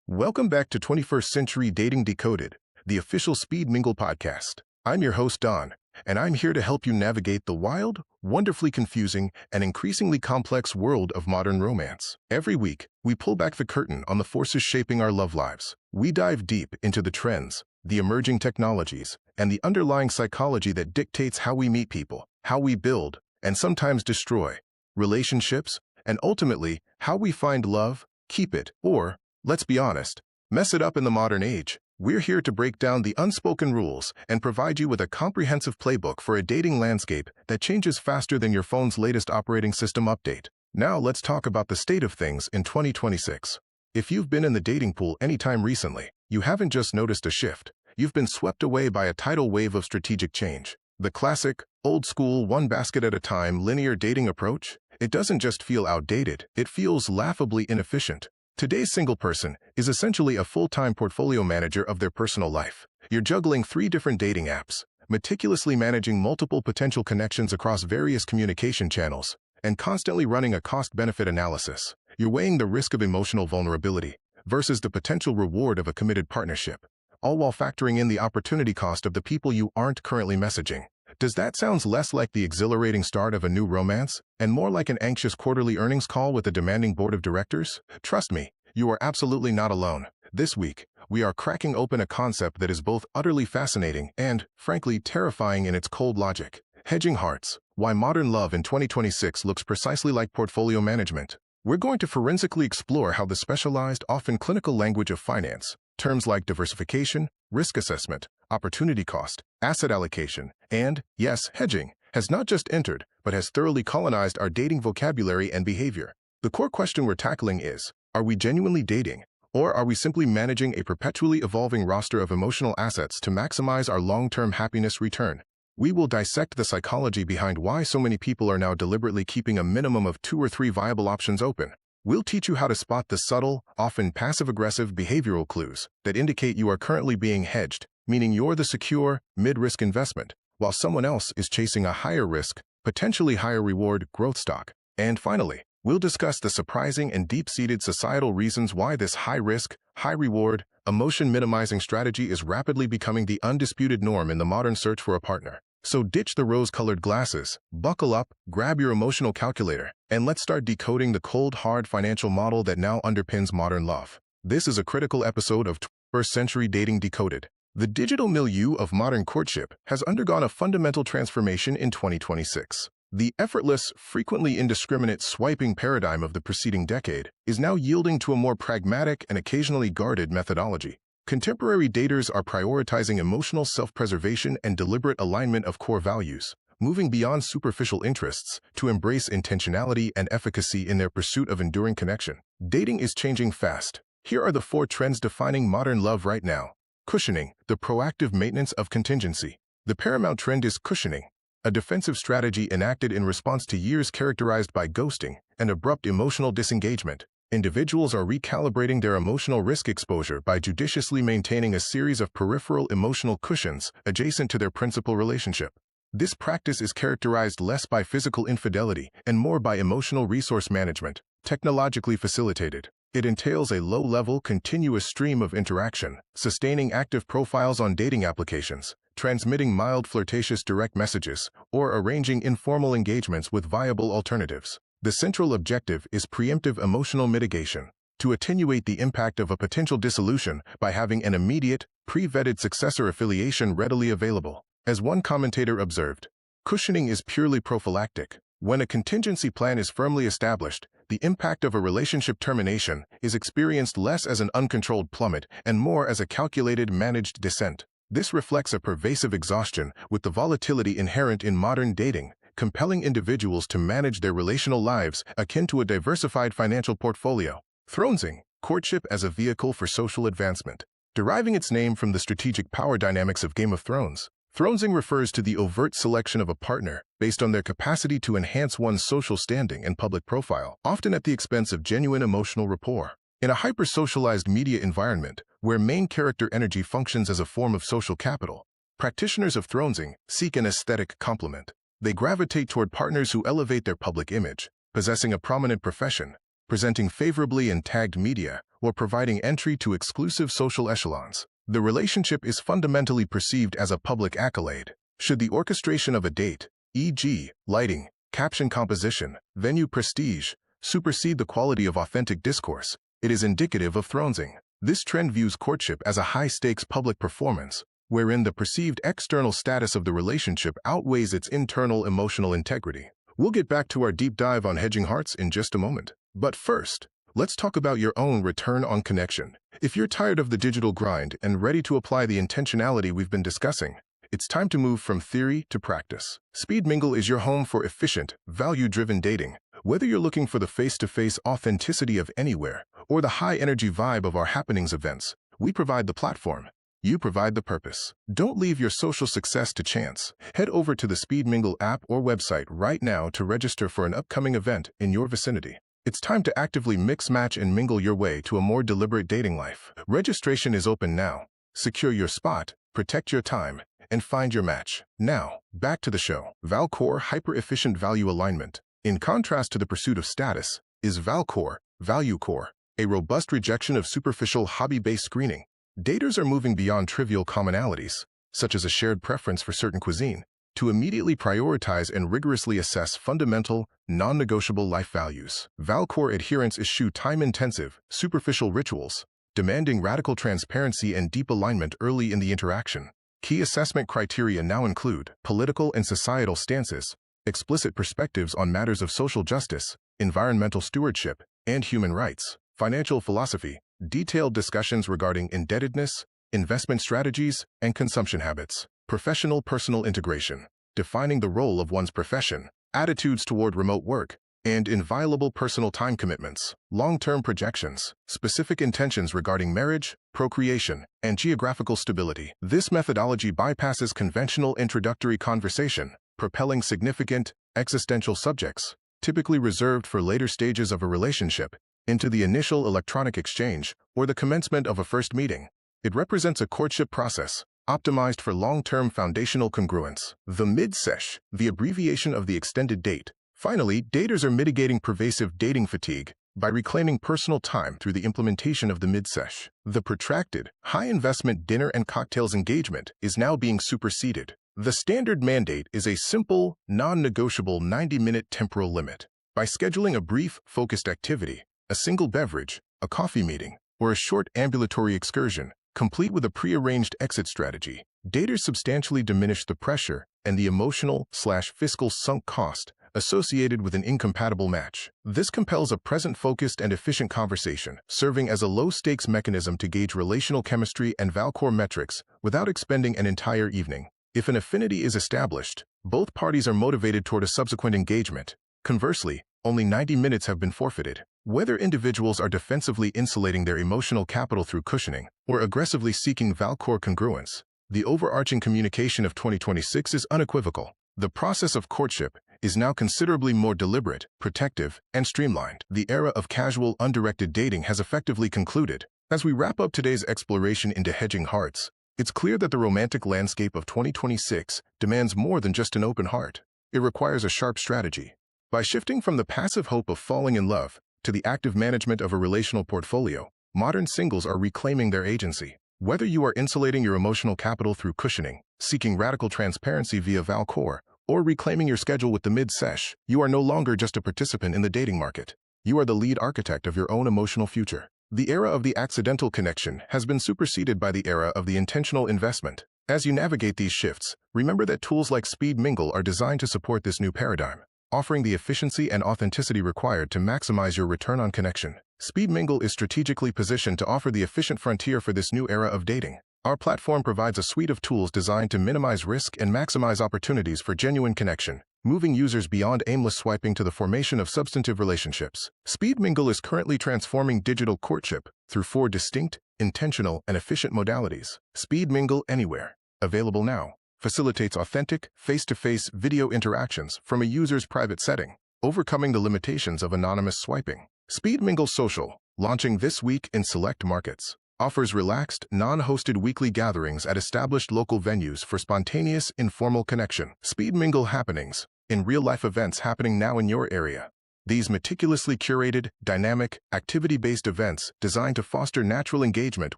Welcome back to 21st Century Dating Decoded, the official Speed Mingle podcast. I'm your host, Don, and I'm here to help you navigate the wild, wonderfully confusing, and increasingly complex world of modern romance. Every week, we pull back the curtain on the forces shaping our love lives. We dive deep into the trends, the emerging technologies, and the underlying psychology that dictates how we meet people, how we build, and sometimes destroy, relationships, and ultimately, how we find love, keep it, or, let's be honest, mess it up in the modern age. We're here to break down the unspoken rules and provide you with a comprehensive playbook for a dating landscape that changes faster than your phone's latest operating system update. Now let's talk about the state of things in 2026. If you've been in the dating pool anytime recently, you haven't just noticed a shift. You've been swept away by a tidal wave of strategic change. The classic, old-school, one basket at a time linear dating approach, it doesn't just feel outdated, it feels laughably inefficient. Today's single person is essentially a full-time portfolio manager of their personal life. You're juggling 3 different dating apps, meticulously managing multiple potential connections across various communication channels, and constantly running a cost-benefit analysis. You're weighing the risk of emotional vulnerability versus the potential reward of a committed partnership, all while factoring in the opportunity cost of the people you aren't currently messaging. Does that sound less like the exhilarating start of a new romance and more like an anxious quarterly earnings call with a demanding board of directors? Trust me, you are absolutely not alone. This week, we are cracking open a concept that is both utterly fascinating and, frankly, terrifying in its cold logic. Hedging hearts, why modern love in 2026 looks precisely like portfolio management. We're going to forensically explore how the specialized, often clinical language of finance, terms like diversification, risk assessment, opportunity cost, asset allocation, and, yes, hedging, has not just entered, but has thoroughly colonized our dating vocabulary and behavior. The core question we're tackling is, are we genuinely dating, or are we simply managing a perpetually evolving roster of emotional assets to maximize our long-term happiness return? We will dissect the psychology behind why so many people are now deliberately keeping a minimum of 2 or 3 viable options open. We'll teach you how to spot the subtle, often passive-aggressive behavioral clues that indicate you are currently being hedged, meaning you're the secure, mid-risk investment, while someone else is chasing a higher-risk, potentially higher-reward growth stock. And finally, we'll discuss the surprising and deep-seated societal reasons why this high-risk, high-reward, emotion-minimizing strategy is rapidly becoming the undisputed norm in the modern search for a partner. So ditch the rose-colored glasses, buckle up, grab your emotional calculator, and let's start decoding the cold, hard financial model that now underpins modern love. This is a critical episode of 21st Century Dating Decoded. The digital milieu of modern courtship has undergone a fundamental transformation in 2026. The effortless, frequently indiscriminate swiping paradigm of the preceding decade is now yielding to a more pragmatic and occasionally guarded methodology. Contemporary daters are prioritizing emotional self-preservation and deliberate alignment of core values, moving beyond superficial interests to embrace intentionality and efficacy in their pursuit of enduring connection. Dating is changing fast. Here are the 4 trends defining modern love right now. Cushioning, the proactive maintenance of contingency. The paramount trend is cushioning, a defensive strategy enacted in response to years characterized by ghosting and abrupt emotional disengagement. Individuals are recalibrating their emotional risk exposure by judiciously maintaining a series of peripheral emotional cushions adjacent to their principal relationship. This practice is characterized less by physical infidelity and more by emotional resource management, technologically facilitated. It entails a low-level, continuous stream of interaction, sustaining active profiles on dating applications, transmitting mild flirtatious direct messages, or arranging informal engagements with viable alternatives. The central objective is preemptive emotional mitigation, to attenuate the impact of a potential dissolution by having an immediate, pre-vetted successor affiliation readily available. As one commentator observed, cushioning is purely prophylactic. When a contingency plan is firmly established, the impact of a relationship termination is experienced less as an uncontrolled plummet and more as a calculated, managed descent. This reflects a pervasive exhaustion with the volatility inherent in modern dating, compelling individuals to manage their relational lives akin to a diversified financial portfolio. Thronesing, courtship as a vehicle for social advancement. Deriving its name from the strategic power dynamics of Game of Thrones, thronesing refers to the overt selection of a partner based on their capacity to enhance one's social standing and public profile, often at the expense of genuine emotional rapport. In a hyper-socialized media environment, where main character energy functions as a form of social capital, practitioners of thronesing seek an aesthetic complement. They gravitate toward partners who elevate their public image, possessing a prominent profession, presenting favorably in tagged media, or providing entry to exclusive social echelons. The relationship is fundamentally perceived as a public accolade. Should the orchestration of a date, e.g., lighting, caption composition, venue prestige, supersede the quality of authentic discourse, it is indicative of thronesing. This trend views courtship as a high-stakes public performance, wherein the perceived external status of the relationship outweighs its internal emotional integrity. We'll get back to our deep dive on hedging hearts in just a moment. But first, let's talk about your own return on connection. If you're tired of the digital grind and ready to apply the intentionality we've been discussing, it's time to move from theory to practice. Speed Mingle is your home for efficient, value-driven dating. Whether you're looking for the face-to-face authenticity of anywhere or the high-energy vibe of our happenings events, we provide the platform. You provide the purpose. Don't leave your social success to chance. Head over to the Speed Mingle app or website right now to register for an upcoming event in your vicinity. It's time to actively mix, match, and mingle your way to a more deliberate dating life. Registration is open now. Secure your spot, protect your time, and find your match. Now, back to the show. ValCore Hyper-Efficient Value Alignment. In contrast to the pursuit of status, is ValCore, ValueCore, a robust rejection of superficial hobby-based screening. Daters are moving beyond trivial commonalities, such as a shared preference for certain cuisine, to immediately prioritize and rigorously assess fundamental, non-negotiable life values. ValCore adherence eschew time-intensive, superficial rituals, demanding radical transparency and deep alignment early in the interaction. Key assessment criteria now include political and societal stances, explicit perspectives on matters of social justice, environmental stewardship, and human rights, financial philosophy, detailed discussions regarding indebtedness, investment strategies, and consumption habits, professional personal integration, defining the role of one's profession, attitudes toward remote work, and inviolable personal time commitments, long-term projections, specific intentions regarding marriage, procreation, and geographical stability. This methodology bypasses conventional introductory conversation, propelling significant, existential subjects, typically reserved for later stages of a relationship, into the initial electronic exchange or the commencement of a first meeting. It represents a courtship process, optimized for long-term foundational congruence. The mid-sesh, the abbreviation of the extended date. Finally, daters are mitigating pervasive dating fatigue by reclaiming personal time through the implementation of the mid-sesh. The protracted, high-investment dinner and cocktails engagement is now being superseded. The standard mandate is a simple, non-negotiable 90-minute temporal limit. By scheduling a brief, focused activity, a single beverage, a coffee meeting, or a short ambulatory excursion, complete with a pre-arranged exit strategy, daters substantially diminish the pressure and the emotional/fiscal sunk cost associated with an incompatible match. This compels a present-focused and efficient conversation, serving as a low-stakes mechanism to gauge relational chemistry and ValCore metrics without expending an entire evening. If an affinity is established, both parties are motivated toward a subsequent engagement. Conversely, only 90 minutes have been forfeited. Whether individuals are defensively insulating their emotional capital through cushioning or aggressively seeking ValCore congruence, the overarching communication of 2026 is unequivocal. The process of courtship is now considerably more deliberate, protective, and streamlined. The era of casual, undirected dating has effectively concluded. As we wrap up today's exploration into hedging hearts, it's clear that the romantic landscape of 2026 demands more than just an open heart. It requires a sharp strategy. By shifting from the passive hope of falling in love to the active management of a relational portfolio, modern singles are reclaiming their agency. Whether you are insulating your emotional capital through cushioning, seeking radical transparency via ValCore, or reclaiming your schedule with the mid-sesh, you are no longer just a participant in the dating market. You are the lead architect of your own emotional future. The era of the accidental connection has been superseded by the era of the intentional investment. As you navigate these shifts, remember that tools like Speed Mingle are designed to support this new paradigm, offering the efficiency and authenticity required to maximize your return on connection. Speed Mingle is strategically positioned to offer the efficient frontier for this new era of dating. Our platform provides a suite of tools designed to minimize risk and maximize opportunities for genuine connection, moving users beyond aimless swiping to the formation of substantive relationships. Speed Mingle is currently transforming digital courtship through 4 distinct, intentional, and efficient modalities. Speed Mingle Anywhere, available now, facilitates authentic, face-to-face video interactions from a user's private setting, overcoming the limitations of anonymous swiping. Speed Mingle Social, launching this week in select markets, offers relaxed, non-hosted weekly gatherings at established local venues for spontaneous, informal connection. Speed Mingle Happenings, in real-life events happening now in your area. These meticulously curated, dynamic, activity-based events designed to foster natural engagement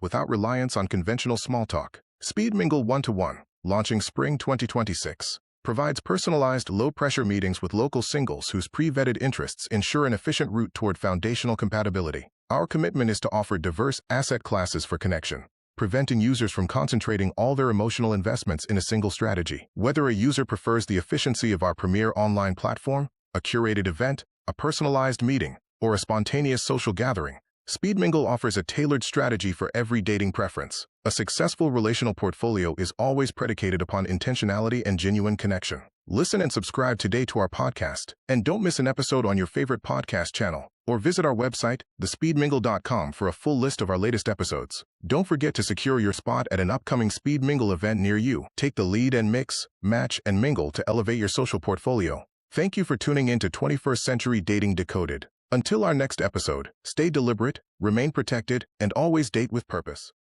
without reliance on conventional small talk. Speed Mingle 1-to-1, launching spring 2026, provides personalized, low-pressure meetings with local singles whose pre-vetted interests ensure an efficient route toward foundational compatibility. Our commitment is to offer diverse asset classes for connection, preventing users from concentrating all their emotional investments in a single strategy. Whether a user prefers the efficiency of our premier online platform, a curated event, a personalized meeting, or a spontaneous social gathering, Speed Mingle offers a tailored strategy for every dating preference. A successful relational portfolio is always predicated upon intentionality and genuine connection. Listen and subscribe today to our podcast, and don't miss an episode on your favorite podcast channel, or visit our website, thespeedmingle.com, for a full list of our latest episodes. Don't forget to secure your spot at an upcoming Speed Mingle event near you. Take the lead and mix, match, and mingle to elevate your social portfolio. Thank you for tuning in to 21st Century Dating Decoded. Until our next episode, stay deliberate, remain protected, and always date with purpose.